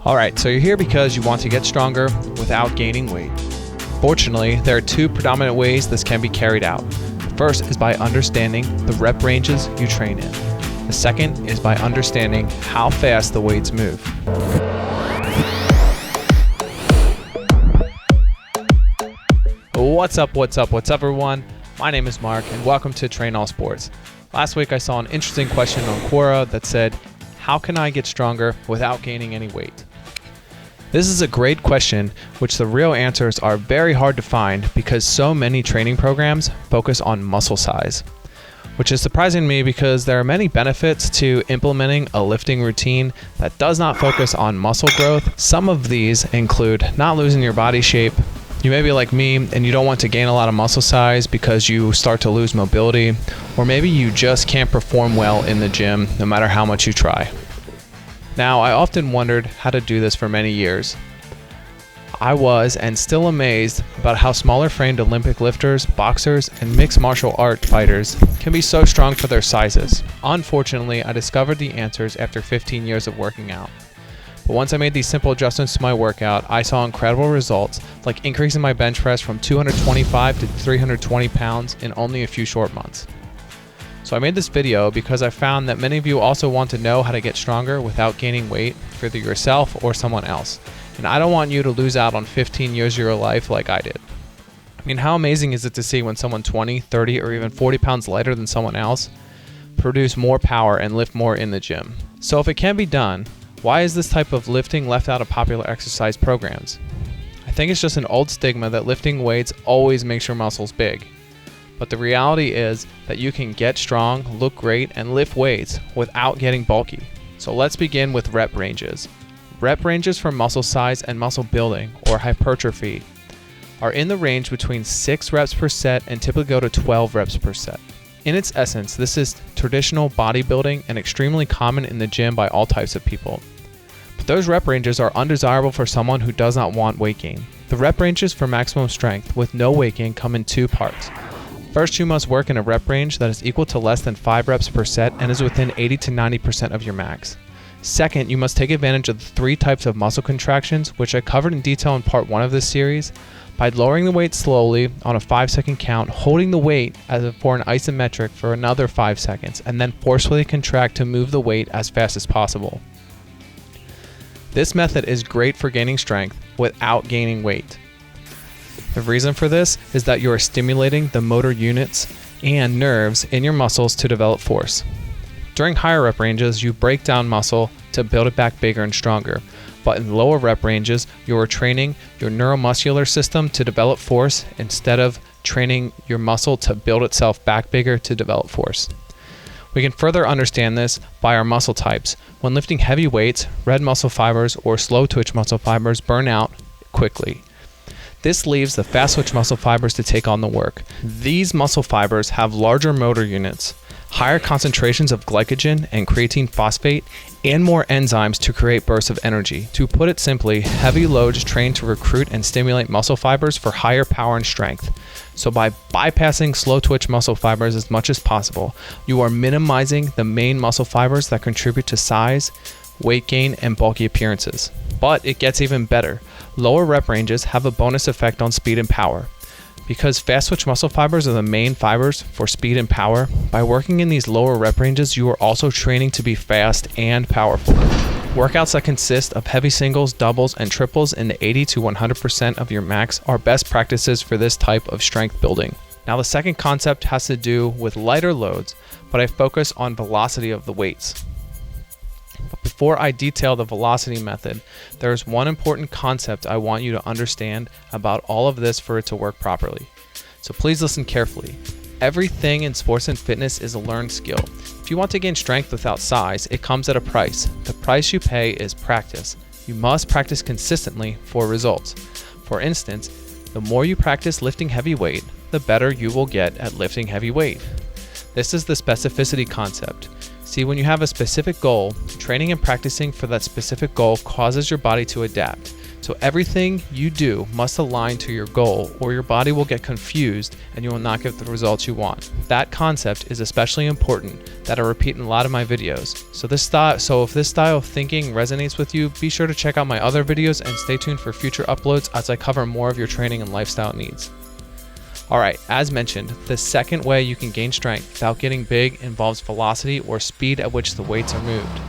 Alright, so you're here because you want to get stronger without gaining weight. Fortunately, there are two predominant ways this can be carried out. The first is by understanding the rep ranges you train in. The second is by understanding how fast the weights move. What's up everyone? My name is Mark and welcome to TrainAllSports. Last week I saw an interesting question on Quora that said, how can I get stronger without gaining any weight? This is a great question, which the real answers are very hard to find because so many training programs focus on muscle size, which is surprising to me because there are many benefits to implementing a lifting routine that does not focus on muscle growth. Some of these include not losing your body shape. You may be like me and you don't want to gain a lot of muscle size because you start to lose mobility, or maybe you just can't perform well in the gym no matter how much you try. Now, I often wondered how to do this for many years. I was and still amazed about how smaller framed Olympic lifters, boxers, and mixed martial art fighters can be so strong for their sizes. Unfortunately, I discovered the answers after 15 years of working out. But once I made these simple adjustments to my workout, I saw incredible results, like increasing my bench press from 225 to 320 pounds in only a few short months. So I made this video because I found that many of you also want to know how to get stronger without gaining weight for either yourself or someone else. And I don't want you to lose out on 15 years of your life like I did. I mean, how amazing is it to see when someone 20, 30, or even 40 pounds lighter than someone else produce more power and lift more in the gym? So if it can be done, why is this type of lifting left out of popular exercise programs? I think it's just an old stigma that lifting weights always makes your muscles big. But the reality is that you can get strong, look great, and lift weights without getting bulky. So let's begin with rep ranges. Rep ranges for muscle size and muscle building, or hypertrophy, are in the range between 6 reps per set and typically go to 12 reps per set. In its essence, this is traditional bodybuilding and extremely common in the gym by all types of people. But those rep ranges are undesirable for someone who does not want weight gain. The rep ranges for maximum strength with no weight gain come in two parts. First, you must work in a rep range that is equal to less than 5 reps per set and is within 80 to 90% of your max. Second, you must take advantage of the 3 types of muscle contractions, which I covered in detail in part 1 of this series, by lowering the weight slowly on a 5-second count, holding the weight for an isometric for another 5 seconds, and then forcefully contract to move the weight as fast as possible. This method is great for gaining strength without gaining weight. The reason for this is that you are stimulating the motor units and nerves in your muscles to develop force. During higher rep ranges, you break down muscle to build it back bigger and stronger. But in lower rep ranges, you are training your neuromuscular system to develop force instead of training your muscle to build itself back bigger to develop force. We can further understand this by our muscle types. When lifting heavy weights, red muscle fibers or slow twitch muscle fibers burn out quickly. This leaves the fast twitch muscle fibers to take on the work. These muscle fibers have larger motor units, higher concentrations of glycogen and creatine phosphate, and more enzymes to create bursts of energy. To put it simply, heavy loads train to recruit and stimulate muscle fibers for higher power and strength. So by bypassing slow twitch muscle fibers as much as possible, you are minimizing the main muscle fibers that contribute to size, weight gain, and bulky appearances. But it gets even better. Lower rep ranges have a bonus effect on speed and power. Because fast twitch muscle fibers are the main fibers for speed and power, by working in these lower rep ranges, you are also training to be fast and powerful. Workouts that consist of heavy singles, doubles, and triples in the 80 to 100% of your max are best practices for this type of strength building. Now, the second concept has to do with lighter loads, but I focus on velocity of the weights. But before I detail the velocity method, there is one important concept I want you to understand about all of this for it to work properly. So please listen carefully. Everything in sports and fitness is a learned skill. If you want to gain strength without size, it comes at a price. The price you pay is practice. You must practice consistently for results. For instance, the more you practice lifting heavy weight, the better you will get at lifting heavy weight. This is the specificity concept. See, when you have a specific goal, training and practicing for that specific goal causes your body to adapt. So everything you do must align to your goal, or your body will get confused and you will not get the results you want. That concept is especially important that I repeat in a lot of my videos. So if this style of thinking resonates with you, be sure to check out my other videos and stay tuned for future uploads as I cover more of your training and lifestyle needs. Alright, as mentioned, the second way you can gain strength without getting big involves velocity or speed at which the weights are moved.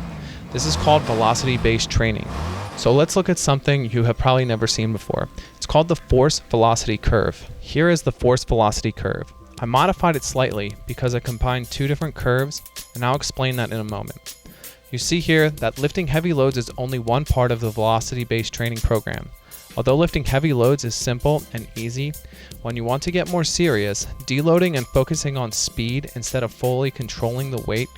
This is called velocity-based training. So let's look at something you have probably never seen before. It's called the force velocity curve. Here is the force velocity curve. I modified it slightly because I combined two different curves, and I'll explain that in a moment. You see here that lifting heavy loads is only one part of the velocity-based training program. Although lifting heavy loads is simple and easy, when you want to get more serious, deloading and focusing on speed instead of fully controlling the weight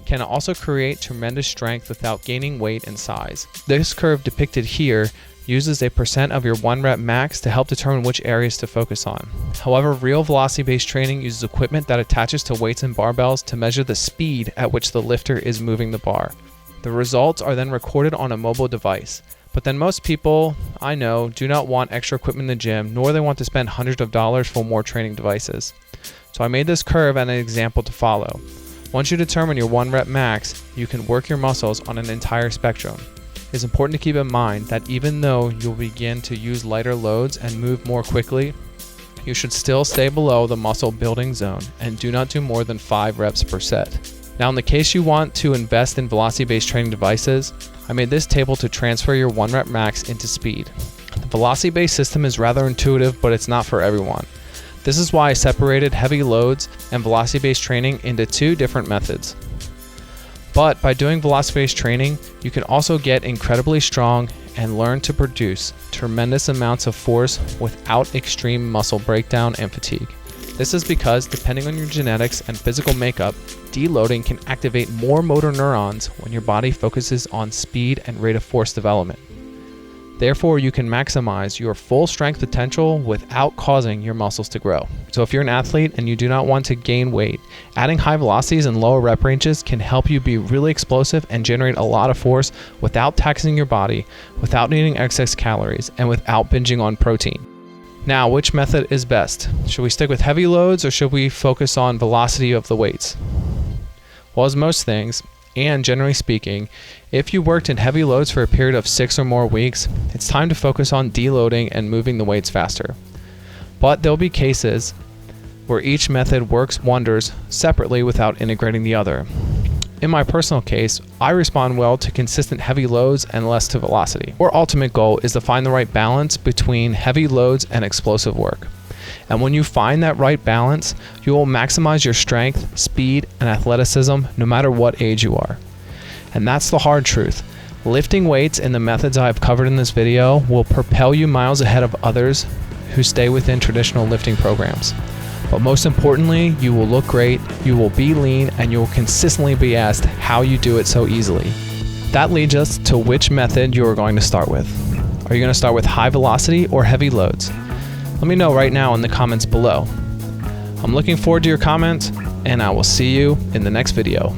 can also create tremendous strength without gaining weight and size. This curve depicted here uses a percent of your 1 rep max to help determine which areas to focus on. However, real velocity-based training uses equipment that attaches to weights and barbells to measure the speed at which the lifter is moving the bar. The results are then recorded on a mobile device. But then most people I know do not want extra equipment in the gym, nor they want to spend hundreds of dollars for more training devices. So I made this curve and an example to follow. Once you determine your 1 rep max, you can work your muscles on an entire spectrum. It's important to keep in mind that even though you'll begin to use lighter loads and move more quickly, you should still stay below the muscle building zone and do not do more than 5 reps per set. Now in the case you want to invest in velocity-based training devices, I made this table to transfer your 1 rep max into speed. The velocity-based system is rather intuitive, but it's not for everyone. This is why I separated heavy loads and velocity-based training into two different methods. But by doing velocity-based training, you can also get incredibly strong and learn to produce tremendous amounts of force without extreme muscle breakdown and fatigue. This is because, depending on your genetics and physical makeup, deloading can activate more motor neurons when your body focuses on speed and rate of force development. Therefore, you can maximize your full strength potential without causing your muscles to grow. So if you're an athlete and you do not want to gain weight, adding high velocities and lower rep ranges can help you be really explosive and generate a lot of force without taxing your body, without needing excess calories, and without binging on protein. Now, which method is best? Should we stick with heavy loads or should we focus on velocity of the weights? Well, as most things, and generally speaking, if you worked in heavy loads for a period of 6 or more weeks, it's time to focus on deloading and moving the weights faster. But there'll be cases where each method works wonders separately without integrating the other. In my personal case, I respond well to consistent heavy loads and less to velocity. Our ultimate goal is to find the right balance between heavy loads and explosive work. And when you find that right balance, you will maximize your strength, speed, and athleticism no matter what age you are. And that's the hard truth. Lifting weights in the methods I've covered in this video will propel you miles ahead of others who stay within traditional lifting programs. But most importantly, you will look great, you will be lean, and you will consistently be asked how you do it so easily. That leads us to which method you are going to start with. Are you going to start with high velocity or heavy loads? Let me know right now in the comments below. I'm looking forward to your comments, and I will see you in the next video.